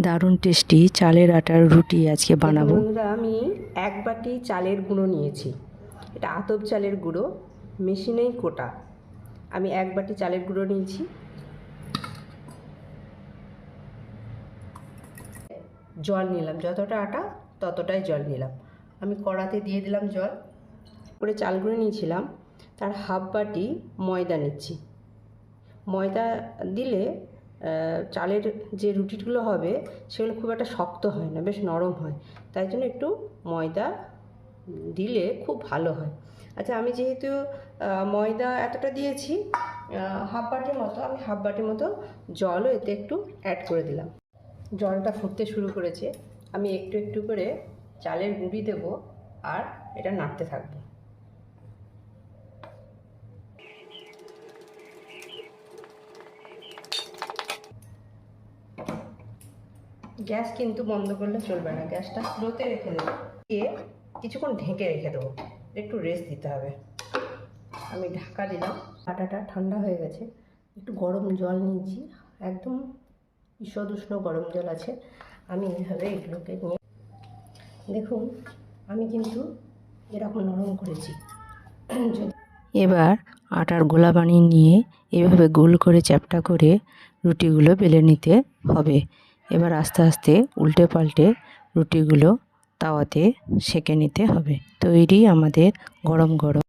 দারুণ টেস্টি চালের আটার রুটি আজকে বানাবো। বন্ধুরা, আমি 1 বাটি চালের গুঁড়ো নিয়েছি। এটা আতপ চালের গুঁড়ো, মেশিনেই কোটা। আমি 1 বাটি চালের গুঁড়ো নিয়েছি। জল নিলাম, যতটা আটা ততটাই জল নিলাম। আমি কড়াতে দিয়ে দিলাম জল। করে চাল গুঁড়ো নিয়েছিলাম, তার হাফ বাটি ময়দা নিচ্ছি। ময়দা দিলে চালের যে রুটিগুলো হবে সেগুলো খুব একটা শক্ত হয় না, বেশ নরম হয়। তাই জন্য একটু ময়দা দিলে খুব ভালো হয়। আচ্ছা, আমি যেহেতু ময়দা এতটা দিয়েছি, হাফ বাটির মতো, আমি হাফ বাটির মতো জলও এতে একটু অ্যাড করে দিলাম। জলটা ফুটতে শুরু করেছে। আমি একটু একটু করে চালের গুঁড়ি দেব আর এটা নাড়তে থাকবো। গ্যাস কিন্তু বন্ধ করলে চলবে না, গ্যাসটা স্লোতে রেখে দেবো। দিয়ে কিছুক্ষণ ঢেকে রেখে দেবো, একটু রেস্ট দিতে হবে। আমি ঢাকা দিলাম। আটাটা ঠান্ডা হয়ে গেছে। একটু গরম জল নিয়েছি, একদম ঈষৎ উষ্ণ গরম জল আছে। আমি এইভাবে এগুলোকে নিয়ে, দেখুন আমি কিন্তু এরকম নরম করেছি। এবার আটার গোলা বানিয়ে নিয়ে এভাবে গোল করে চ্যাপ্টা করে রুটিগুলো বেলে নিতে হবে। এবার আস্তে আস্তে উল্টে পাল্টে রুটিগুলো তাওয়াতে সেঁকে নিতে হবে। তৈরি আমাদের গরম গরম